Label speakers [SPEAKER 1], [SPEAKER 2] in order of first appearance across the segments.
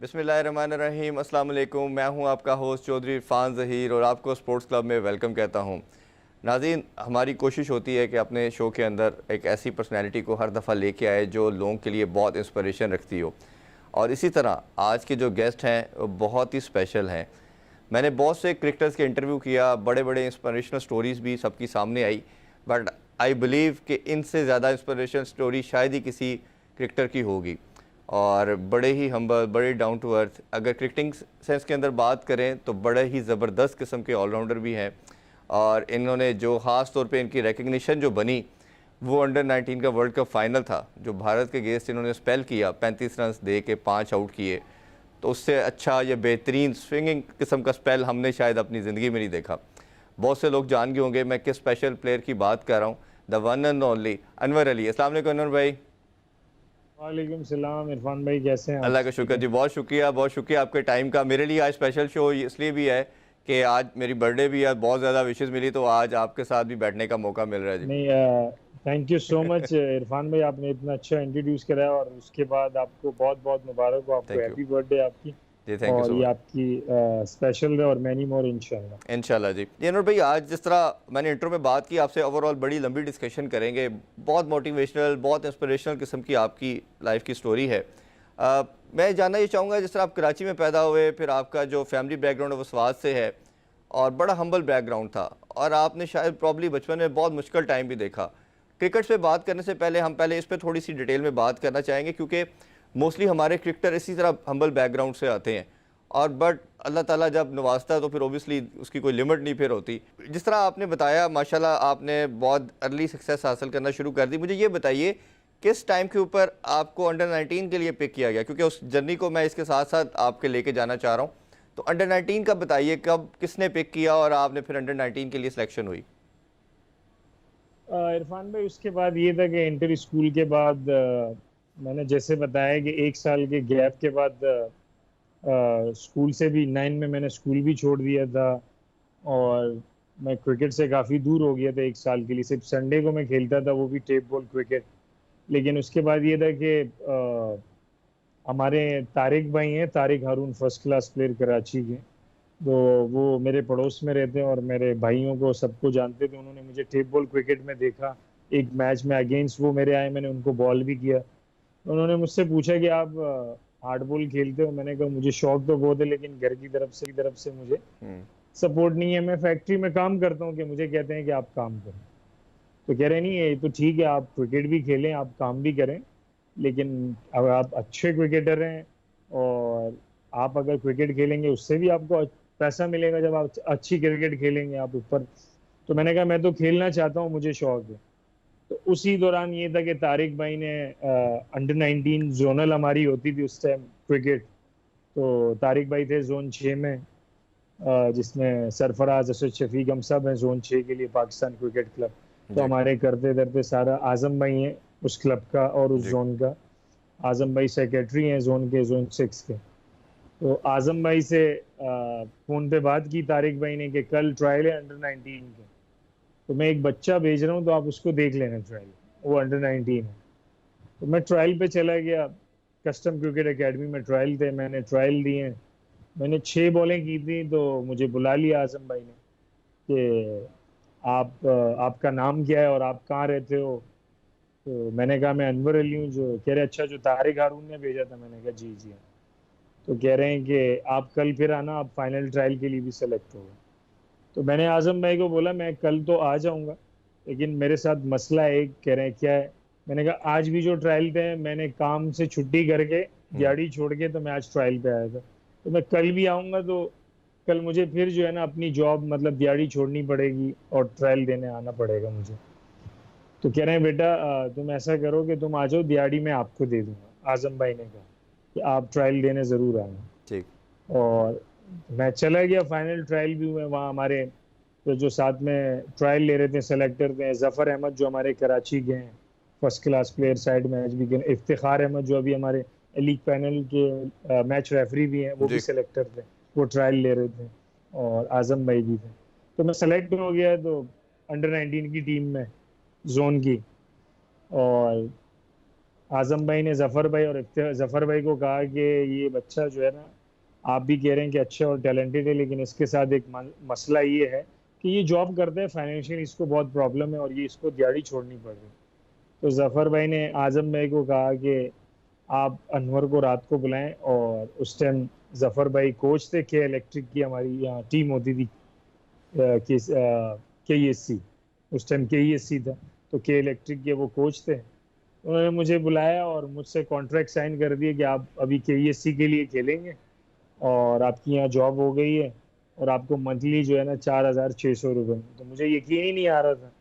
[SPEAKER 1] बिस्मिल्लाहिर्रहमानिर्रहीम, अस्सलाम वालेकुम। मैं हूं आपका होस्ट चौधरी इरफान ज़हीर और आपको स्पोर्ट्स क्लब में वेलकम कहता हूं। नाज़रीन, हमारी कोशिश होती है कि अपने शो के अंदर एक ऐसी पर्सनैलिटी को हर दफ़ा लेके आए जो लोगों के लिए बहुत इंस्पिरेशन रखती हो, और इसी तरह आज के जो गेस्ट हैं वो बहुत ही स्पेशल हैं। मैंने बहुत से क्रिकेटर्स के इंटरव्यू किया, बड़े बड़े इंस्पिरेशनल स्टोरीज़ भी सबकी सामने आई, बट आई बिलीव कि इनसे ज़्यादा इंस्पिरेशनल स्टोरी शायद ही किसी क्रिकेटर की होगी। और बड़े ही हम्बल, बड़े डाउन टू अर्थ, अगर क्रिकेटिंग सेंस के अंदर बात करें तो बड़े ही ज़बरदस्त किस्म के ऑलराउंडर भी हैं। और इन्होंने जो ख़ास तौर पे इनकी रिकग्निशन जो बनी वो अंडर-19 का वर्ल्ड कप फ़ाइनल था, जो भारत के अगेंस्ट इन्होंने स्पेल किया, 35 रन दे के 5 आउट किए। तो उससे अच्छा या बेहतरीन स्विंगिंग किस्म का स्पेल हमने शायद अपनी ज़िंदगी में नहीं देखा। बहुत से लोग जान गए होंगे मैं किस स्पेशल प्लेयर की बात कर रहा हूँ, the one and only Anwar Ali. अस्सलाम वालेकुम अनवर भाई।
[SPEAKER 2] वालेकुम सलाम इरफान भाई, कैसे हैं आप?
[SPEAKER 1] अल्लाह का
[SPEAKER 2] ठीक
[SPEAKER 1] शुक्र
[SPEAKER 2] है।
[SPEAKER 1] जी, बहुत शुक्रिया आपके टाइम का। मेरे लिए आज स्पेशल शो इसलिए भी है कि आज मेरी बर्थडे भी है, बहुत ज़्यादा विशेज़ मिली, तो आज आपके साथ भी बैठने का मौका मिल रहा है जी।
[SPEAKER 2] नहीं, thank you so much Irfan भाई, आपने इतना अच्छा इंट्रोड्यूस कराया और उसके बाद आपको बहुत बहुत मुबारक हो, आपको
[SPEAKER 1] थैंक यू
[SPEAKER 2] हैप्पी बर्थडे आपकी।
[SPEAKER 1] जी, थैंक यू
[SPEAKER 2] और
[SPEAKER 1] सो
[SPEAKER 2] ये
[SPEAKER 1] मच।
[SPEAKER 2] आपकी स्पेशल रहे और मैनी मोर इंशाल्लाह।
[SPEAKER 1] इंशाल्लाह जी। जी अनवर भाई, आज जिस तरह मैंने इंट्रो में बात की आपसे, ओवरऑल बड़ी लंबी डिस्कशन करेंगे, बहुत मोटिवेशनल, बहुत इंस्पिरेशनल किस्म की आपकी लाइफ की स्टोरी है। मैं जानना ये चाहूँगा, जिस तरह आप कराची में पैदा हुए, फिर आपका जो फैमिली बैकग्राउंड है वो स्वात से है और बड़ा हम्बल बैकग्राउंड था, और आपने शायद प्रॉब्ली बचपन में बहुत मुश्किल टाइम भी देखा। क्रिकेट पे बात करने से पहले हम इस पर थोड़ी सी डिटेल में बात करना चाहेंगे, क्योंकि मोस्टली हमारे क्रिकेटर इसी तरह हम्बल बैकग्राउंड से आते हैं, और बट अल्लाह ताला जब नवाजता है तो फिर ओबियसली उसकी कोई लिमिट नहीं फिर होती। जिस तरह आपने बताया, माशाल्लाह आपने बहुत अर्ली सक्सेस हासिल करना शुरू कर दी। मुझे ये बताइए, किस टाइम के ऊपर आपको अंडर-19 के लिए पिक किया गया, क्योंकि उस जर्नी को मैं इसके साथ साथ आपके लेके जाना चाह रहा हूँ। तो अंडर-19 का बताइए, कब किसने पिक किया और आपने फिर अंडर-19 के लिए सिलेक्शन हुई?
[SPEAKER 2] इरफान भाई, उसके बाद ये था कि इंटर स्कूल के बाद मैंने जैसे बताया कि एक साल के गैप के बाद स्कूल से भी 9 में मैंने स्कूल भी छोड़ दिया था और मैं क्रिकेट से काफ़ी दूर हो गया था एक साल के लिए। सिर्फ संडे को मैं खेलता था, वो भी टेप बॉल क्रिकेट। लेकिन उसके बाद ये था कि हमारे तारिक भाई हैं, तारिक हारून, फर्स्ट क्लास प्लेयर कराची के। तो वो मेरे पड़ोस में रहते हैं और मेरे भाइयों को सबको जानते थे। उन्होंने मुझे टेप बॉल क्रिकेट में देखा, एक मैच में अगेंस्ट वो मेरे आए, मैंने उनको बॉल भी किया। उन्होंने मुझसे पूछा कि आप हार्ड बॉल खेलते हो? मैंने कहा मुझे शौक तो बहुत है, लेकिन घर की तरफ से मुझे
[SPEAKER 1] हम्म।
[SPEAKER 2] सपोर्ट नहीं है। मैं फैक्ट्री में काम करता हूँ कि मुझे कहते हैं कि आप काम करो। तो कह रहे नहीं, ये तो ठीक है, आप क्रिकेट भी खेलें, आप काम भी करें, लेकिन अगर आप अच्छे क्रिकेटर हैं और आप अगर क्रिकेट खेलेंगे उससे भी आपको पैसा मिलेगा जब आप अच्छी क्रिकेट खेलेंगे आप ऊपर। तो मैंने कहा मैं तो खेलना चाहता हूँ, मुझे शौक है। तो उसी दौरान ये था कि तारिक भाई ने अंडर-19 जोनल हमारी होती थी उस टाइम क्रिकेट। तो तारिक भाई थे जोन 6 में, जिसमें सरफराज, असद शफीक, हम सब हैं जोन 6 के लिए, पाकिस्तान क्रिकेट क्लब। तो
[SPEAKER 1] जी।
[SPEAKER 2] हमारे करते करते सारा आजम भाई हैं उस क्लब का और उस
[SPEAKER 1] जी।
[SPEAKER 2] जोन का। आजम भाई सेक्रेटरी हैं जोन के, जोन 6 के। तो आजम भाई से फोन पे बात की तारिक भाई ने कि कल ट्रायल है अंडर-19 के, तो मैं एक बच्चा भेज रहा हूँ, तो आप उसको देख लेना ट्रायल, वो अंडर-19 है। तो मैं ट्रायल पे चला गया, कस्टम क्रिकेट एकेडमी में ट्रायल थे, मैंने ट्रायल दिए। मैंने 6 बॉलें की थी, तो मुझे बुला लिया आजम भाई ने कि आपका नाम क्या है और आप कहाँ रहते हो? तो मैंने कहा मैं अनवर अली हूँ। जो कह रहे अच्छा, जो तारिक हारून ने भेजा था? मैंने कहा जी जी हाँ। तो कह रहे हैं कि आप कल फिर आना, आप फाइनल ट्रायल के लिए भी सेलेक्ट हो गए। तो मैंने आजम भाई को बोला मैं कल तो आ जाऊंगा, लेकिन मेरे साथ मसला है एक। कह रहे हैं क्या है? मैंने कहा आज भी जो ट्रायल थे, मैंने काम से छुट्टी करके
[SPEAKER 1] हम्म।
[SPEAKER 2] दिहाड़ी छोड़ के तो मैं आज ट्रायल पे आया था। तो मैं कल भी आऊंगा, तो कल मुझे फिर जो है ना अपनी जॉब मतलब दिहाड़ी छोड़नी पड़ेगी और ट्रायल देने आना पड़ेगा मुझे। तो कह रहे हैं बेटा तुम ऐसा करो कि तुम आ जाओ, दिहाड़ी मैं आपको दे दूंगा। आजम भाई ने कहा कि आप ट्रायल देने जरूर आना।
[SPEAKER 1] ठीक।
[SPEAKER 2] और मैं चला गया, फाइनल ट्रायल भी हुए वहाँ। हमारे तो जो साथ में ट्रायल ले रहे थे, सेलेक्टर थे जफर अहमद, जो हमारे कराची के हैं, first class player, side match भी गए। इफ्तिखार अहमद जो अभी हमारे लीग पैनल के मैच रेफरी भी हैं, वो भी
[SPEAKER 1] जी।
[SPEAKER 2] सेलेक्टर थे, वो ट्रायल ले रहे थे। और आजम भाई भी थे। तो मैं सेलेक्ट हो गया तो अंडर-19 की टीम में, जोन की। और आजम भाई ने जफर भाई और जफर भाई को कहा कि ये बच्चा जो है ना, आप भी कह रहे हैं कि अच्छा और टैलेंटेड है, लेकिन इसके साथ एक मसला ये है कि ये जॉब करता है, फाइनेंशियल इसको बहुत प्रॉब्लम है और ये इसको दिहाड़ी छोड़नी पड़ रही है। तो जफर भाई ने आजम भाई को कहा कि आप अनवर को रात को बुलाएं। और उस टाइम जफर भाई कोच थे, के इलेक्ट्रिक की हमारी यहाँ टीम होती थी, के ई एस सी, उस टाइम के ई एस सी था, तो के इलेक्ट्रिक के वो कोच थे। उन्होंने मुझे बुलाया और मुझसे कॉन्ट्रैक्ट साइन कर दिया कि आप अभी के ई एस सी के लिए खेलेंगे और आपकी यहाँ जॉब हो गई है और आपको मंथली जो है ना 4,600 रुपये। तो मुझे यकीन ही नहीं आ रहा था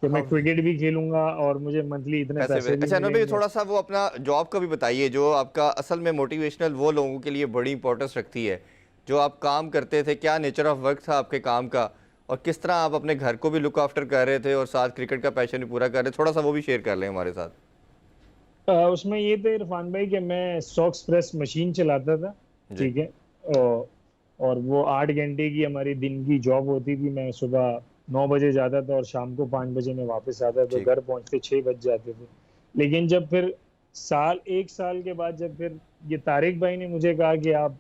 [SPEAKER 2] कि मैं
[SPEAKER 1] हम
[SPEAKER 2] क्रिकेट भी खेलूंगा और मुझे मंथली इतने
[SPEAKER 1] पैसे
[SPEAKER 2] पैसे भी
[SPEAKER 1] अच्छा अनवर भाई,
[SPEAKER 2] मिलेंगे।
[SPEAKER 1] थोड़ा सा वो अपना जॉब का भी बताइए, जो आपका असल में मोटिवेशनल वो लोगों के लिए बड़ी इंपॉर्टेंस रखती है। जो आप काम करते थे, क्या नेचर ऑफ वर्क था आपके काम का, और किस तरह आप अपने घर को भी लुक आफ्टर कर रहे थे और साथ क्रिकेट का पैशन भी पूरा कर रहे थे, थोड़ा सा वो भी शेयर कर लें हमारे साथ।
[SPEAKER 2] उसमें ये थे इरफान भाई कि मैं सॉक्स प्रेस मशीन चलाता था,
[SPEAKER 1] जी।
[SPEAKER 2] ठीक है। और, और वो 8 घंटे की हमारी दिन की जॉब होती थी। मैं सुबह 9 बजे जाता था और शाम को 5 बजे में वापस आता, तो
[SPEAKER 1] ठीक।
[SPEAKER 2] घर पहुंचते 6 बज जाते थे। लेकिन जब फिर एक साल के बाद जब फिर ये तारिक भाई ने मुझे कहा कि आप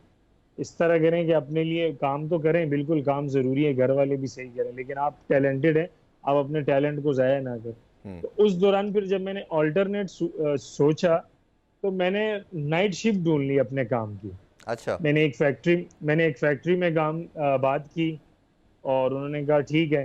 [SPEAKER 2] इस तरह करें कि अपने लिए काम तो करें, बिल्कुल काम जरूरी है, घर वाले भी सही करें, लेकिन आप टैलेंटेड हैं, आप अपने टैलेंट को जाया ना करें।
[SPEAKER 1] हम्म।
[SPEAKER 2] तो उस दौरान फिर जब मैंने ऑल्टरनेट सोचा, तो मैंने नाइट शिफ्ट ढूंढ ली अपने काम की।
[SPEAKER 1] अच्छा।
[SPEAKER 2] मैंने एक फैक्ट्री में बात की और उन्होंने कहा ठीक है।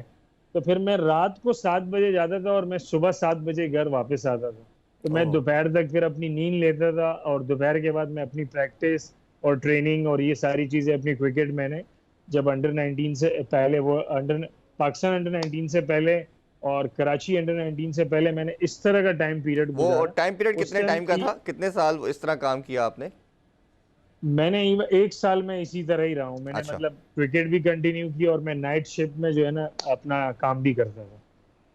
[SPEAKER 2] तो फिर मैं रात को 7 बजे जाता था और मैं सुबह 7 बजे घर वापस आता था। तो मैं
[SPEAKER 1] ओह।
[SPEAKER 2] दोपहर तक फिर अपनी नींद लेता था और दोपहर के बाद मैं अपनी प्रैक्टिस और ट्रेनिंग और ये सारी चीजें अपनी क्रिकेट, मैंने जब अंडर 19 से पहले, वो अंडर पाकिस्तान अंडर 19 से पहले और कराची अंडर 19 से पहले, मैंने इस तरह का टाइम पीरियड
[SPEAKER 1] वो
[SPEAKER 2] गुजारा।
[SPEAKER 1] टाइम पीरियड
[SPEAKER 2] उस
[SPEAKER 1] कितने
[SPEAKER 2] टाइम
[SPEAKER 1] टाइम का था, कितने साल इस तरह काम किया आपने?
[SPEAKER 2] मैंने एक साल में इसी तरह ही रहा हूँ। मैंने
[SPEAKER 1] अच्छा।
[SPEAKER 2] मतलब क्रिकेट भी कंटिन्यू की और मैं नाइट शिफ्ट में जो है ना अपना काम भी करता था।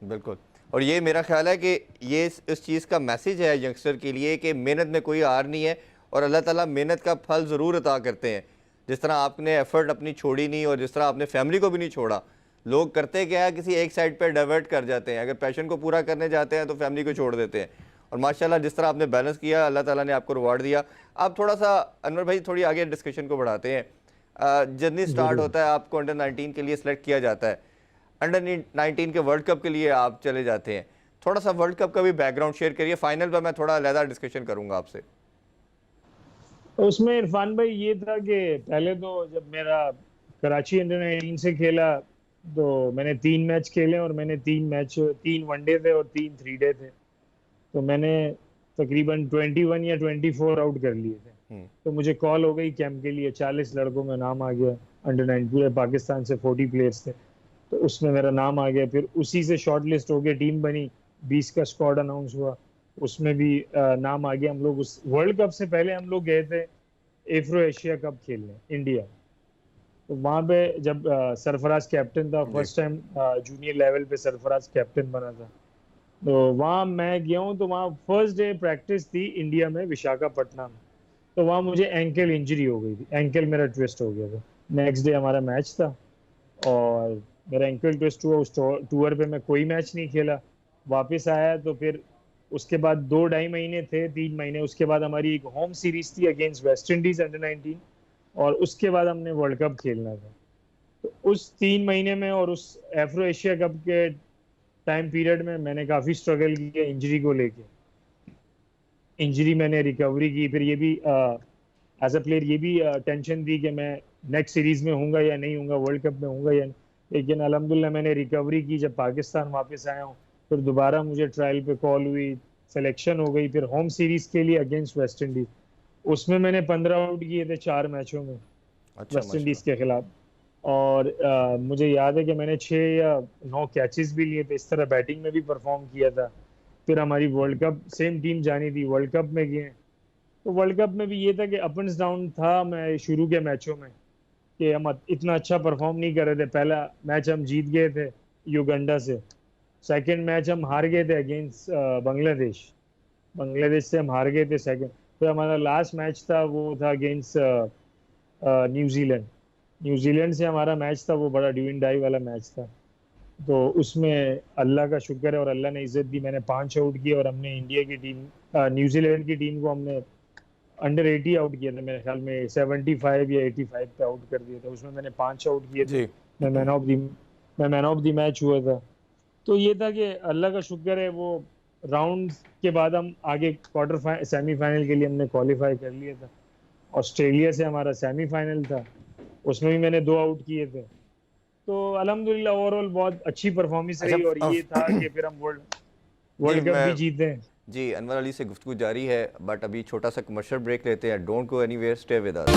[SPEAKER 1] बिल्कुल। और ये मेरा ख्याल है कि ये इस चीज़ का मैसेज है यंगस्टर के लिए कि मेहनत में कोई हार नहीं है और अल्लाह ताला मेहनत का फल ज़रूर अता करते हैं। जिस तरह आपने एफर्ट अपनी छोड़ी नहीं और जिस तरह आपने फैमिली को भी नहीं छोड़ा। लोग करते क्या है, किसी एक साइड पर डाइवर्ट कर जाते हैं, अगर पैशन को पूरा करने जाते हैं तो फैमिली को छोड़ देते हैं। और माशाल्लाह जिस तरह आपने बैलेंस किया, अल्लाह ताला ने आपको रिवार्ड दिया। आप थोड़ा सा अनवर भाई थोड़ी आगे डिस्कशन को बढ़ाते हैं। जर्नी स्टार्ट
[SPEAKER 2] जरूर।
[SPEAKER 1] होता है, आपको अंडर 19 के लिए सेलेक्ट किया जाता है, अंडर 19 के वर्ल्ड कप के लिए आप चले जाते हैं। थोड़ा सा वर्ल्ड कप का भी बैकग्राउंड शेयर करिए, फाइनल पर मैं थोड़ा अलहदा डिस्कशन करूंगा आपसे।
[SPEAKER 2] तो उसमें इरफान भाई ये था कि पहले तो जब मेरा कराची अंडर 19 से खेला, तो मैंने 3 मैच खेले और मैंने 3 वनडे थे और 3 3 डे थे। तो मैंने तकरीबन 21 या 24 आउट कर लिए थे।
[SPEAKER 1] हम्म।
[SPEAKER 2] तो मुझे कॉल हो गई कैंप के लिए, 40 लड़कों में नाम आ गया। अंडर 9 पूरे पाकिस्तान से 40 प्लेयर्स थे, तो उसमें मेरा नाम आ गया। फिर उसी से शॉर्ट लिस्ट हो गई, टीम बनी, 20 का स्क्वाड अनाउंस हुआ, उसमें भी नाम आ गया। हम लोग उस वर्ल्ड कप से पहले हम लोग गए थे एफ्रो एशिया कप खेलने इंडिया। तो वहां पे जब सरफराज कैप्टन था,
[SPEAKER 1] जी।
[SPEAKER 2] फर्स्ट टाइम जूनियर लेवल पे सरफराज कैप्टन बना था। तो वहाँ मैं गया हूँ, तो वहाँ फर्स्ट डे प्रैक्टिस थी इंडिया में, विशाखापट्टनम। तो वहाँ मुझे एंकल इंजरी हो गई थी, एंकल मेरा ट्विस्ट हो गया था। नेक्स्ट डे हमारा मैच था और मेरा एंकल ट्विस्ट हुआ। उस टूर पे मैं कोई मैच नहीं खेला, वापस आया। तो फिर उसके बाद 2 ढाई महीने थे, 3 महीने, उसके बाद हमारी एक होम सीरीज थी अगेंस्ट वेस्ट इंडीज अंडर 19, और उसके बाद हमने वर्ल्ड कप खेलना था। तो उस 3 महीने में और उस एफ्रो एशिया कप के टाइम पीरियड में मैंने काफी स्ट्रगल किया इंजरी को लेके। इंजरी मैंने रिकवरी की, फिर ये भी एज अ प्लेयर ये भी टेंशन थी कि मैं नेक्स्ट सीरीज में हूँगा या नहीं हूँगा, वर्ल्ड कप में हूँगा या नहीं। लेकिन अल्हम्दुलिल्लाह मैंने रिकवरी की, जब पाकिस्तान वापस आया हूँ फिर दोबारा मुझे ट्रायल पे कॉल हुई, सिलेक्शन हो गई। फिर होम सीरीज के लिए अगेंस्ट वेस्ट इंडीज, उसमें मैंने 15 आउट किए थे 4 मैचों में
[SPEAKER 1] अच्छा
[SPEAKER 2] वेस्ट इंडीज
[SPEAKER 1] माशाल्लाह।
[SPEAKER 2] के खिलाफ। और मुझे याद है कि मैंने 6 या 9 कैचेस भी लिए थे, इस तरह बैटिंग में भी परफॉर्म किया था। फिर हमारी वर्ल्ड कप सेम टीम जानी थी, वर्ल्ड कप में गए। तो वर्ल्ड कप में भी ये था कि अप एंड डाउन था। मैं शुरू के मैचों में कि हम इतना अच्छा परफॉर्म नहीं कर रहे थे। पहला मैच हम जीत गए थे युगांडा से, सेकंड मैच हम हार गए थे अगेंस्ट बांग्लादेश, बांग्लादेश से हम हार गए थे सेकंड। फिर हमारा लास्ट मैच था, वो था अगेंस्ट न्यूजीलैंड, न्यूजीलैंड से हमारा मैच था, वो बड़ा डू एंड डाई वाला मैच था। तो उसमें अल्लाह का शुक्र है और अल्लाह ने इज्जत दी, मैंने 5 आउट किए और हमने इंडिया की टीम, न्यूजीलैंड की टीम को हमने अंडर 80 आउट किया था, मेरे ख्याल में 75 या 85 पे आउट कर दिया था, उसमें मैंने 5 आउट किए थे।
[SPEAKER 1] जी
[SPEAKER 2] मैं मैन ऑफ द मैच हुआ था। तो ये था कि अल्लाह का शुक्र है, वो राउंड के बाद हम आगे सेमीफाइनल के लिए हमने क्वालिफाई कर लिया था। ऑस्ट्रेलिया से हमारा सेमीफाइनल था, उसमें भी मैंने 2 आउट किए थे। तो अल्हम्दुलिल्लाह ओवरऑल बहुत अच्छी परफॉर्मेंस
[SPEAKER 1] अच्छा
[SPEAKER 2] रही और ये था कि फिर हम
[SPEAKER 1] जी
[SPEAKER 2] वर्ल्ड कप
[SPEAKER 1] मैं
[SPEAKER 2] भी जीते हैं।
[SPEAKER 1] जी अनवर अली से गुफ्तगू जारी है, बट अभी छोटा सा कमर्शियल ब्रेक लेते हैं। Don't go anywhere, stay with us.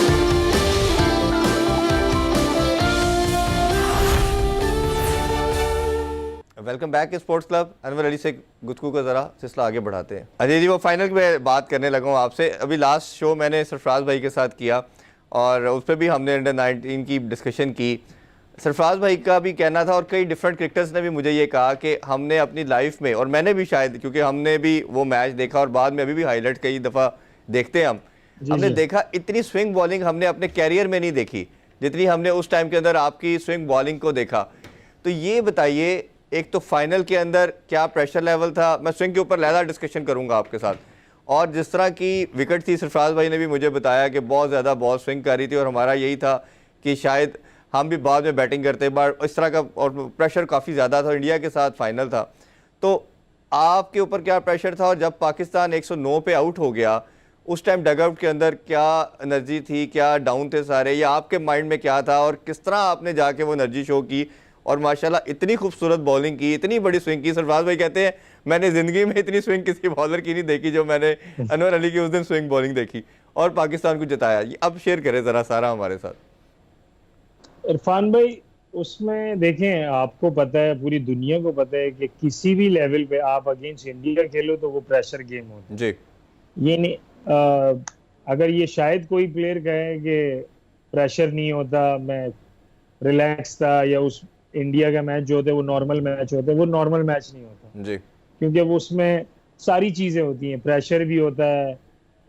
[SPEAKER 1] Welcome back sports club. Anwar Ali से गुफ्तगू का ज़रा सिलसिला आगे बढ़ाते हैं। अजय जी, वो फाइनल में बात करने लगा हूँ आपसे। अभी लास्ट शो मैंने सरफराज भाई के साथ किया और उस पर भी हमने अंडर 19 की डिस्कशन की। सरफराज भाई का भी कहना था और कई डिफरेंट क्रिकेटर्स ने भी मुझे ये कहा कि हमने अपनी लाइफ में, और मैंने भी शायद, क्योंकि हमने भी वो मैच देखा और बाद में अभी भी हाईलाइट कई दफ़ा देखते हैं हमने देखा इतनी स्विंग बॉलिंग हमने अपने कैरियर में नहीं देखी जितनी हमने उस टाइम के अंदर आपकी स्विंग बॉलिंग को देखा। तो ये बताइए, एक तो फाइनल के अंदर क्या प्रेशर लेवल था, मैं स्विंग के ऊपर लहदा डिस्कशन करूंगा आपके साथ, और जिस तरह की विकेट थी, सरफराज भाई ने भी मुझे बताया कि बहुत ज़्यादा बॉल स्विंग कर रही थी और हमारा यही था कि शायद हम भी बाद में बैटिंग करते, बट इस तरह का, और प्रेशर काफ़ी ज़्यादा था, इंडिया के साथ फाइनल था। तो आपके ऊपर क्या प्रेशर था, और जब पाकिस्तान 109 पे आउट हो गया उस टाइम डगआउट के अंदर क्या एनर्जी थी, क्या डाउन थे सारे, या आपके माइंड में क्या था, और किस तरह आपने जाके वो एनर्जी शो की और माशाल्लाह इतनी खूबसूरत बॉलिंग की, इतनी बड़ी स्विंग की। सरफराज भाई कहते हैं मैंने ज़िंदगी में इतनी स्विंग किसी बॉलर की नहीं देखी जो मैंने अनवर अली की उस दिन स्विंग बॉलिंग देखी और पाकिस्तान को जिताया। ये अब शेयर करें ज़रा सारा हमारे साथ।
[SPEAKER 2] इरफान भाई, उसमें देखें, आपको पता है, पूरी दुनिया को पता है कि किसी भी लेवल पे आप अगेंस्ट इंडिया खेलो तो वो प्रेशर गेम होता है।
[SPEAKER 1] जी
[SPEAKER 2] ये नहीं, अगर ये शायद कोई प्लेयर कहे कि प्रेशर नहीं होता, मैं रिलैक्स था, या उस इंडिया का मैच जो होता है वो नॉर्मल मैच होता है, वो नॉर्मल मैच नहीं होता,
[SPEAKER 1] जी
[SPEAKER 2] क्योंकि वो उसमें सारी चीजें होती हैं, प्रेशर भी होता है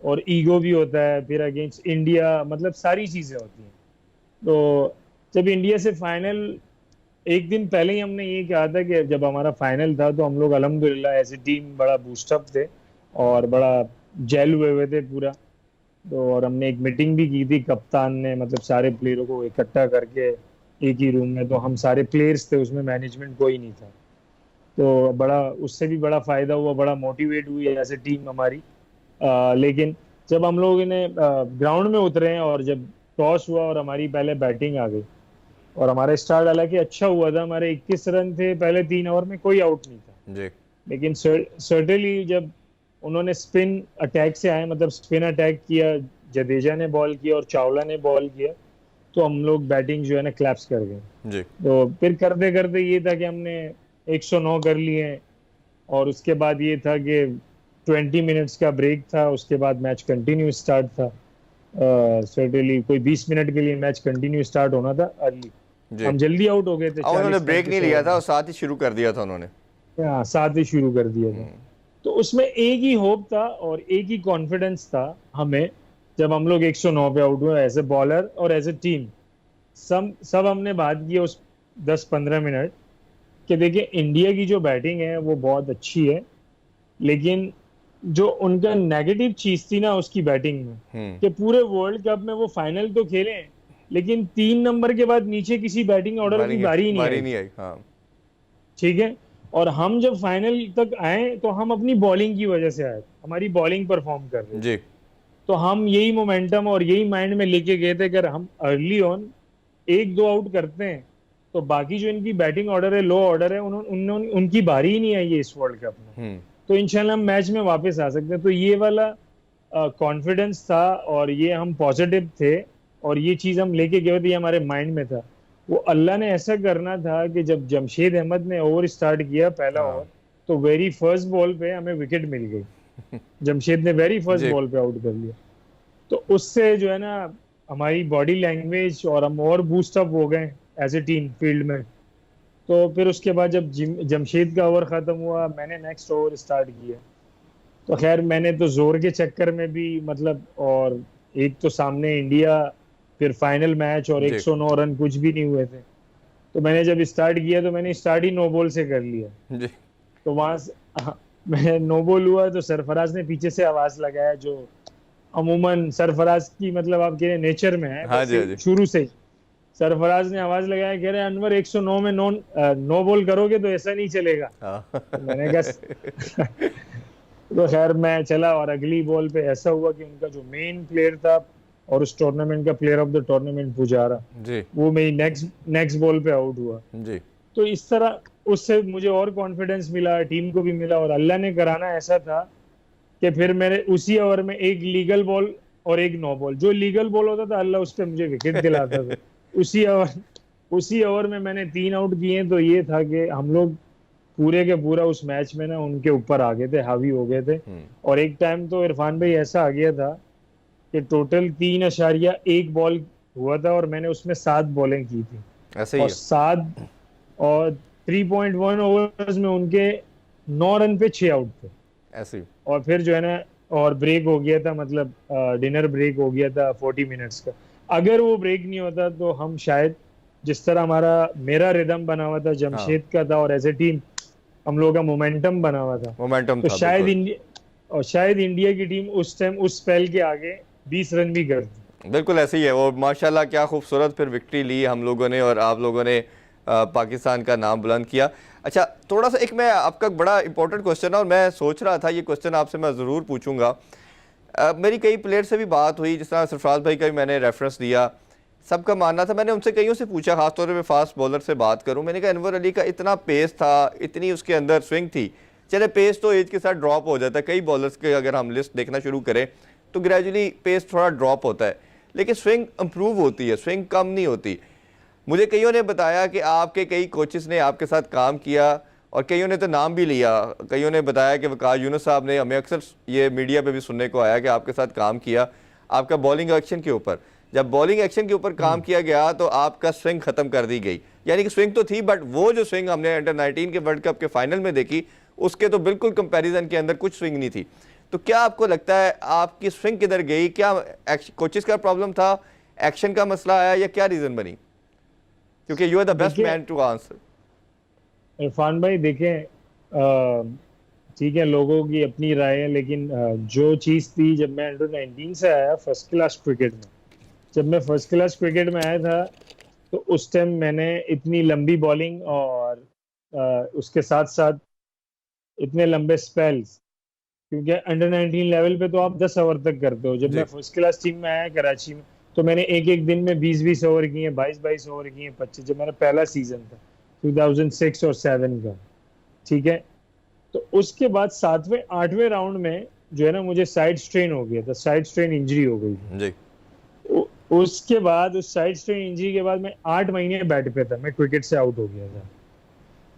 [SPEAKER 2] और ईगो भी होता है, फिर अगेंस्ट इंडिया, मतलब सारी चीजें होती हैं। तो जब इंडिया से फाइनल, एक दिन पहले ही हमने ये कहा था कि जब हमारा फाइनल था तो हम लोग अल्हम्दुलिल्लाह एज ए टीम बड़ा बूस्टअप थे और बड़ा जेल हुए थे पूरा। तो और हमने एक मीटिंग भी की थी, कप्तान ने मतलब सारे प्लेयरों को इकट्ठा करके एक ही रूम में, तो हम सारे प्लेयर्स थे उसमें, मैनेजमेंट कोई नहीं था। तो बड़ा, उससे भी बड़ा फायदा हुआ, बड़ा मोटिवेट हुई एज ए टीम हमारी। लेकिन जब हम लोग ने ग्राउंड में उतरे हैं और जब टॉस हुआ और हमारी पहले बैटिंग आ गई और हमारा स्टार्ट हालांकि अच्छा हुआ था, हमारे 21 रन थे पहले 3 ओवर में, कोई आउट नहीं था
[SPEAKER 1] जी।
[SPEAKER 2] लेकिन सर्टेनली जब उन्होंने स्पिन अटैक से आए, मतलब स्पिन अटैक किया, जडेजा ने बॉल किया और चावला ने बॉल किया, तो हम लोग बैटिंग जो है ना क्लैप्स कर गए
[SPEAKER 1] जी।
[SPEAKER 2] तो फिर करते करते ये था कि हमने 109 कर लिए और उसके बाद ये था कि 20 मिनट्स का ब्रेक था, उसके बाद मैच कंटिन्यू स्टार्ट था। सर्टेनली कोई 20 मिनट के लिए मैच कंटिन्यू स्टार्ट होना था अर्ली, हम जल्दी आउट हो गए थे।
[SPEAKER 1] उन्होंने ब्रेक नहीं लिया था और साथ ही शुरू कर दिया था उन्होंने।
[SPEAKER 2] हाँ, साथ ही शुरू कर दिया था। तो उसमें एक ही होप था और एक ही कॉन्फिडेंस था हमें, जब हम लोग 109 पे आउट हुए एज ए बॉलर और एज ए टीम, सब हमने बात की उस 10-15 मिनट कि देखिए इंडिया की जो बैटिंग है वो बहुत अच्छी है, लेकिन जो उनका नेगेटिव चीज थी ना उसकी बैटिंग में, कि पूरे वर्ल्ड कप में वो फाइनल तो खेले लेकिन 3 नंबर के बाद नीचे किसी बैटिंग ऑर्डर की बारी नहीं आई।
[SPEAKER 1] हाँ।
[SPEAKER 2] ठीक है, और हम जब फाइनल तक आए तो हम अपनी बॉलिंग की वजह से आए, हमारी बॉलिंग परफॉर्म कर रही
[SPEAKER 1] जी।
[SPEAKER 2] तो हम यही मोमेंटम और यही माइंड में लेके गए थे, अगर हम अर्ली ऑन 1-2 आउट करते हैं तो बाकी जो इनकी बैटिंग ऑर्डर है, लो ऑर्डर है, उनकी बारी ही नहीं आई है इस वर्ल्ड कप में, तो इंशाल्लाह हम मैच में वापस आ सकते हैं। तो ये वाला कॉन्फिडेंस था और ये हम पॉजिटिव थे और ये चीज हम लेके गए थे, ये हमारे माइंड में था। वो अल्लाह ने ऐसा करना था कि जब जमशेद अहमद ने ओवर स्टार्ट किया पहला ओवर, तो वेरी फर्स्ट बॉल पे हमें विकेट मिल गई। जमशेद ने वेरी फर्स्ट बॉल पे आउट कर लिया, तो उससे जो है ना हमारी बॉडी लैंग्वेज और हम और बूस्ट अप हो गए एज ए टीम फील्ड में। तो फिर उसके बाद जब जमशेद का ओवर खत्म हुआ, मैंने नेक्स्ट ओवर स्टार्ट किया, तो खैर मैंने तो जोर के चक्कर में भी मतलब, और एक तो सामने इंडिया, फिर फाइनल मैच और 109 रन कुछ भी नहीं हुए थे, तो मैंने जब स्टार्ट किया तो मैंने स्टार्ट ही नो बॉल से कर लिया।
[SPEAKER 1] जी।
[SPEAKER 2] तो वहां से मैं नो बॉल हुआ तो सरफराज ने पीछे से आवाज लगाया, जो अमूमन सरफराज की मतलब आपके नेचर में है
[SPEAKER 1] हाँ जी,
[SPEAKER 2] वैसे
[SPEAKER 1] हाँ जी।
[SPEAKER 2] शुरू से ही। सरफराज ने आवाज लगाया, कह रहे अनवर 109 में नो बॉल करोगे तो ऐसा नहीं चलेगा।
[SPEAKER 1] हाँ।
[SPEAKER 2] तो मैंने कहा तो खैर मैं चला, और अगली बॉल पे ऐसा हुआ कि उनका जो मेन प्लेयर था और उस टूर्नामेंट का player of the tournament Pujara,
[SPEAKER 1] जी।
[SPEAKER 2] वो मेरी नेक्स्ट नेक्स्ट बॉल पे आउट हुआ।
[SPEAKER 1] जी।
[SPEAKER 2] तो इस तरह उससे मुझे और कॉन्फिडेंस मिला, टीम को भी मिला, और अल्लाह ने कराना ऐसा था कि फिर मेरे उसी ओवर में एक लीगल बॉल और एक नो बॉल, जो लीगल बॉल होता था अल्लाह उस पर मुझे विकेट दिलाता था। उसी ओवर में मैंने 3 आउट किए। तो ये था कि हम लोग पूरे के पूरा उस मैच में ना उनके ऊपर आ गए थे, हावी हो गए थे। और एक टाइम तो इरफान भाई ऐसा आ गया था कि टोटल 3.1 बॉल हुआ था और मैंने उसमें 7 बॉलें की थी,
[SPEAKER 1] ऐसे ही
[SPEAKER 2] और
[SPEAKER 1] है।
[SPEAKER 2] 7 और 3.1 ओवर्स में उनके 9 रन पे 6 आउट थे।
[SPEAKER 1] ऐसे ही।
[SPEAKER 2] और फिर जो है ना, और ब्रेक हो गया था, मतलब डिनर ब्रेक हो गया था 40 मिनट्स का। अगर वो ब्रेक नहीं होता तो हम शायद, जिस तरह मेरा रिदम बना हुआ था,
[SPEAKER 1] हाँ,
[SPEAKER 2] जमशेद का था, और एज ए टीम हम लोगों का मोमेंटम बना हुआ था,
[SPEAKER 1] मोमेंटम
[SPEAKER 2] तो
[SPEAKER 1] था बिल्कुल।
[SPEAKER 2] शायद इंडिया की टीम उस टाइम उस स्पेल के आगे 20 रन भी करती।
[SPEAKER 1] बिल्कुल ऐसे ही है। और माशाल्लाह क्या खूबसूरत फिर विक्ट्री ली हम लोगों ने, और आप लोगों ने पाकिस्तान का नाम बुलंद किया। अच्छा, थोड़ा सा एक मैं आपका बड़ा इंपॉर्टेंट क्वेश्चन है, और मैं सोच रहा था ये क्वेश्चन आपसे मैं ज़रूर पूछूंगा। मेरी कई प्लेयर से भी बात हुई, जिस तरह सरफराज भाई का भी मैंने रेफरेंस दिया, सबका मानना था, मैंने उनसे कईयों से पूछा, खासतौर पर फास्ट बॉलर से बात करूं, मैंने कहा अनवर अली का इतना पेस था, इतनी उसके अंदर स्विंग थी। चले पेस तो एज के साथ ड्रॉप हो जाता है, कई बॉलर्स के अगर हम लिस्ट देखना शुरू करें तो ग्रेजुअली पेस थोड़ा ड्रॉप होता है, लेकिन स्विंग इंप्रूव होती है, स्विंग कम नहीं होती। मुझे कईयों ने बताया कि आपके कई कोचेस ने आपके साथ काम किया, और कईयों ने तो नाम भी लिया। कईयों ने बताया कि वकार यूनुस साहब ने, हमें अक्सर ये मीडिया पे भी सुनने को आया कि आपके साथ काम किया आपका बॉलिंग एक्शन के ऊपर। जब बॉलिंग एक्शन के ऊपर काम किया गया तो आपका स्विंग ख़त्म कर दी गई। यानी कि स्विंग तो थी, बट वो जो स्विंग हमने अंडर 19 के वर्ल्ड कप के फाइनल में देखी, उसके तो बिल्कुल कंपैरिजन के अंदर कुछ स्विंग नहीं थी। तो क्या आपको लगता है आपकी स्विंग किधर गई? क्या कोचेस का प्रॉब्लम था, एक्शन का मसला आया, या क्या रीज़न बनी? क्योंकि you are the best man to answer.
[SPEAKER 2] Irfan भाई देखें, ठीक है लोगों की अपनी राय है, लेकिन जो चीज़ थी, जब मैं अंडर 19 से आया फर्स्ट क्लास क्रिकेट में, जब मैं फर्स्ट क्लास क्रिकेट में आया था, तो उस टाइम मैंने इतनी लंबी बॉलिंग और उसके साथ साथ इतने लंबे स्पेल्स, क्योंकि अंडर 19 लेवल पे तो आप 10 ओवर तक करते हो। जब
[SPEAKER 1] जी।
[SPEAKER 2] मैं फर्स्ट क्लास टीम में आया कराची में, तो मैंने एक एक दिन में 20-20 ओवर किए, 22-22 ओवर किए, 25, जब मेरा पहला सीजन था 2006 और 7 का। ठीक है, तो उसके बाद 7वें 8वें राउंड में जो है ना, मुझे साइड स्ट्रेन हो गया था, साइड स्ट्रेन इंजरी हो गई थी।
[SPEAKER 1] जी।
[SPEAKER 2] उसके बाद उस साइड स्ट्रेन इंजरी के बाद मैं 8 महीने बैट पे था, मैं क्रिकेट से आउट हो गया था।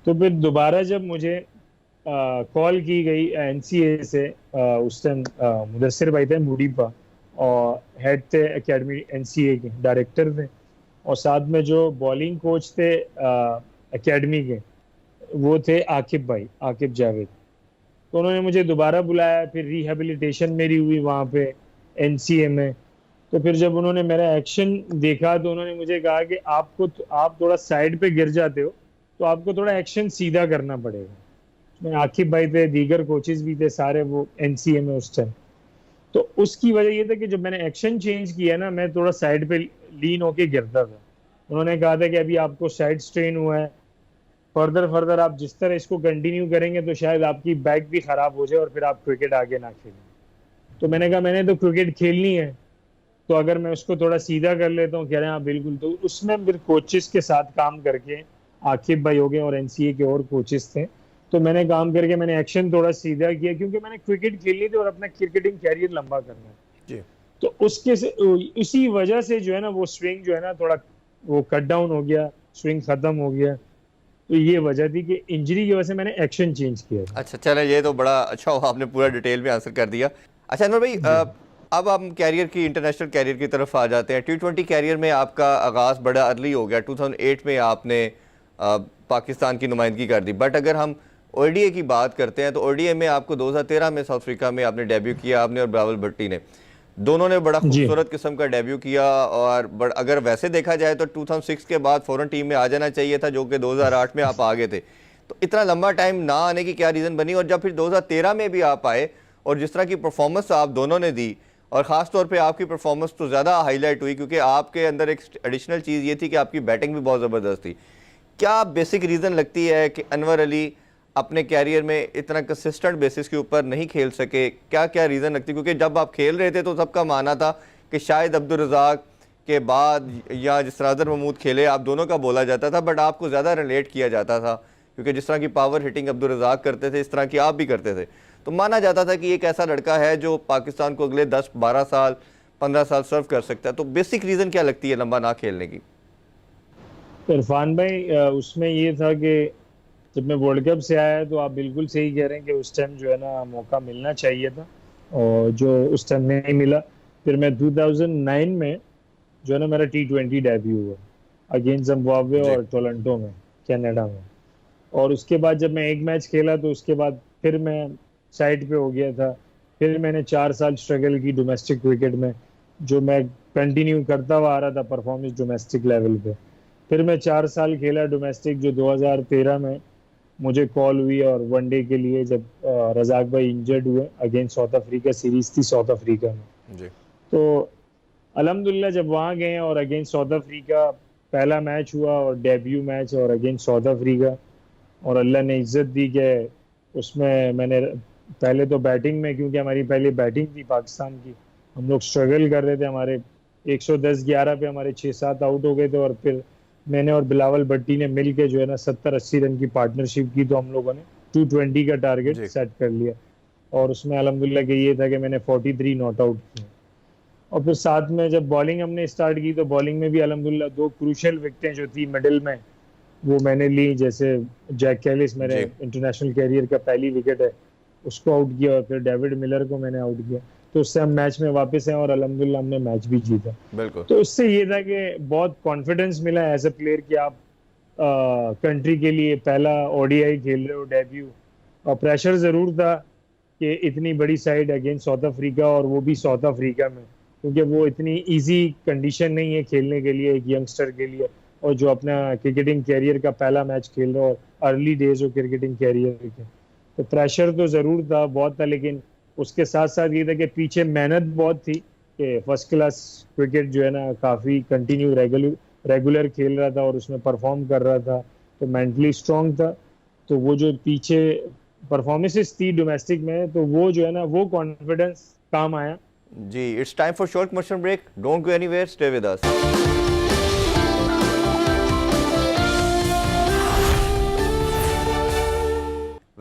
[SPEAKER 2] तो फिर दोबारा जब मुझे कॉल की गई एनसीए से, उस टाइम मुदस्सिर भाई थे मुडीपा, और हेड थे एकेडमी एनसीए के, डायरेक्टर थे, और साथ में जो बॉलिंग कोच थे एकेडमी के, वो थे आकिब भाई, आकिब जावेद। तो उन्होंने मुझे दोबारा बुलाया, फिर रिहेबिलिटेशन मेरी हुई वहाँ पे एनसीए में। तो फिर जब उन्होंने मेरा एक्शन देखा तो उन्होंने मुझे कहा कि आप थोड़ा साइड पे गिर जाते हो, तो आपको थोड़ा एक्शन सीधा करना पड़ेगा। उसमें आकिब भाई थे, दीगर कोचेस भी थे सारे वो एनसीए में उस टाइम। तो उसकी वजह ये था कि जब मैंने एक्शन चेंज किया ना, मैं थोड़ा साइड पे लीन होके गिरता था। उन्होंने कहा था कि अभी आपको साइड स्ट्रेन हुआ है, फर्दर आप जिस तरह इसको कंटिन्यू करेंगे तो शायद आपकी बैक भी खराब हो जाए और फिर आप क्रिकेट आगे ना खेलें। तो मैंने कहा मैंने तो क्रिकेट खेलनी है, तो अगर मैं उसको थोड़ा सीधा कर लेता हूँ। कह रहे हैं हाँ बिल्कुल। तो उसमें फिर कोचेस के साथ काम करके, आकिब भाई हो गए और एनसीए के और कोचेस थे, तो मैंने काम करके मैंने एक्शन थोड़ा सीधा किया, क्योंकि मैंने क्रिकेट खेलनी थी और अपना क्रिकेटिंग कैरियर लंबा करना है।
[SPEAKER 1] जी।
[SPEAKER 2] तो उसी वजह से जो है ना, वो स्विंग जो है ना थोड़ा वो कट डाउन हो गया, स्विंग खत्म हो गया। तो ये वजह थी कि इंजरी की वजह से मैंने एक्शन चेंज किया।
[SPEAKER 1] अच्छा, चले ये तो बड़ा अच्छा हुआ, आपने पूरा डिटेल में आंसर कर दिया। अच्छा अनवर भाई, अब हम कैरियर की, इंटरनेशनल कैरियर की तरफ आ जाते हैं। T20 कैरियर में आपका आगाज़ बड़ा अर्ली हो गया, 2008 में आपने पाकिस्तान की नुमाइंदगी कर दी। बट अगर हम ओडीआई की बात करते हैं तो ओडीआई में आपको 2013 में साउथ अफ्रीका में आपने डेब्यू किया, आपने और बिलावल भट्टी ने। दोनों ने बड़ा
[SPEAKER 2] जी
[SPEAKER 1] खूबसूरत किस्म का डेब्यू किया और अगर वैसे देखा जाए तो 2006 के बाद फ़ौरन टीम में आ जाना चाहिए था, जो कि 2008 में आप आ गए थे। तो इतना लंबा टाइम ना आने की क्या रीज़न बनी? और जब फिर 2013 में भी आप आए और जिस तरह की परफॉर्मेंस आप दोनों ने दी, और ख़ास तौर पे आपकी परफॉर्मेंस तो ज़्यादा हाईलाइट हुई क्योंकि आपके अंदर एक एडिशनल चीज़ ये थी कि आपकी बैटिंग भी बहुत ज़बरदस्त थी। क्या बेसिक रीज़न लगती है कि अनवर अली अपने कैरियर में इतना कंसिस्टेंट बेसिस के ऊपर नहीं खेल सके? क्या क्या रीज़न लगती है? क्योंकि जब आप खेल रहे थे तो सबका मानना था कि शायद अब्दुल रज़ाक के बाद या जिस तरह अज़हर महमूद खेले, आप दोनों का बोला जाता था, बट आपको ज़्यादा रिलेट किया जाता था क्योंकि जिस तरह की पावर हिटिंग अब्दुल रज़ाक करते थे, इस तरह की आप भी करते थे। तो माना जाता था कि एक ऐसा लड़का है जो पाकिस्तान को अगले 10-12 साल 15 साल सर्व कर सकता है। तो बेसिक रीज़न क्या लगती है लंबा ना खेलने की?
[SPEAKER 2] इरफान भाई, उसमें ये था कि जब मैं वर्ल्ड कप से आया तो आप बिल्कुल सही कह रहे हैं कि उस टाइम जो है ना मौका मिलना चाहिए था, और जो उस टाइम नहीं मिला। फिर मैं 2009 में जो है ना मेरा T20 डेब्यू हुआ अगेंस्ट जिम्बाब्वे
[SPEAKER 1] जी।
[SPEAKER 2] और टोरंटो में, कनाडा में। और उसके बाद जब मैं एक मैच खेला तो उसके बाद फिर मैं साइड पे हो गया था। फिर मैंने 4 साल स्ट्रगल की डोमेस्टिक क्रिकेट में, जो मैं कंटिन्यू करता हुआ आ रहा था परफॉर्मेंस डोमेस्टिक लेवल पे। फिर मैं 4 साल खेला डोमेस्टिक, जो 2013 में मुझे कॉल हुई और वनडे के लिए, जब रजाक भाई इंजर्ड हुए अगेंस्ट साउथ अफ्रीका, सीरीज थी साउथ अफ्रीका में।
[SPEAKER 1] जी।
[SPEAKER 2] तो अल्हम्दुलिल्लाह जब वहाँ गए और अगेंस्ट साउथ अफ्रीका पहला मैच हुआ और डेब्यू मैच और अगेंस्ट साउथ अफ्रीका, और अल्लाह ने इज्जत दी कि उसमें मैंने पहले तो बैटिंग में, क्योंकि हमारी पहली बैटिंग थी पाकिस्तान की, हम लोग स्ट्रगल कर रहे थे। हमारे 110-11 पे हमारे 6-7 आउट हो गए थे, और फिर मैंने और बिलावल भट्टी ने मिल के जो है ना 70-80 रन की पार्टनरशिप की, तो हम लोगों ने 220 का टारगेट
[SPEAKER 1] जी।
[SPEAKER 2] सेट कर लिया। और उसमें अल्हम्दुलिल्लाह के ये था कि मैंने 43 नॉट आउट किए। और फिर साथ में जब बॉलिंग हमने स्टार्ट की तो बॉलिंग में भी अल्हम्दुलिल्लाह 2 क्रूशियल विकेटें जो थी मिडिल में, वो मैंने ली। जैसे जैक कैलिस, मेरे
[SPEAKER 1] जी।
[SPEAKER 2] इंटरनेशनल कैरियर का पहली विकेट है, उसको आउट किया, और फिर डेविड मिलर को मैंने आउट किया। तो उससे हम मैच में वापस आए और अल्हम्दुलिल्लाह हमने मैच भी जीता।
[SPEAKER 1] बिल्कुल।
[SPEAKER 2] तो उससे ये था कि बहुत कॉन्फिडेंस मिला एज ए प्लेयर कि आप कंट्री के लिए पहला ओडीआई खेल रहे हो, डेब्यू। और प्रेशर जरूर था कि इतनी बड़ी साइड अगेंस्ट साउथ अफ्रीका, और वो भी साउथ अफ्रीका में, क्योंकि वो इतनी इजी कंडीशन नहीं है खेलने के लिए एक यंगस्टर के लिए, और जो अपना क्रिकेटिंग कैरियर का पहला मैच खेल रहा हो, अर्ली डेज हो क्रिकेटिंग कैरियर के। तो प्रेशर तो जरूर था, बहुत था, लेकिन उसके साथ साथ ये था कि पीछे मेहनत बहुत थी कि फर्स्ट क्लास क्रिकेट जो है ना काफी कंटिन्यू रेगुलर खेल रहा था और उसमें परफॉर्म कर रहा था, तो मेंटली स्ट्रांग था। तो वो जो पीछे परफॉर्मेंसेस थी डोमेस्टिक में, तो वो जो है ना वो कॉन्फिडेंस काम आया।
[SPEAKER 1] जी, it's time for short commercial break. Don't go anywhere, stay with us.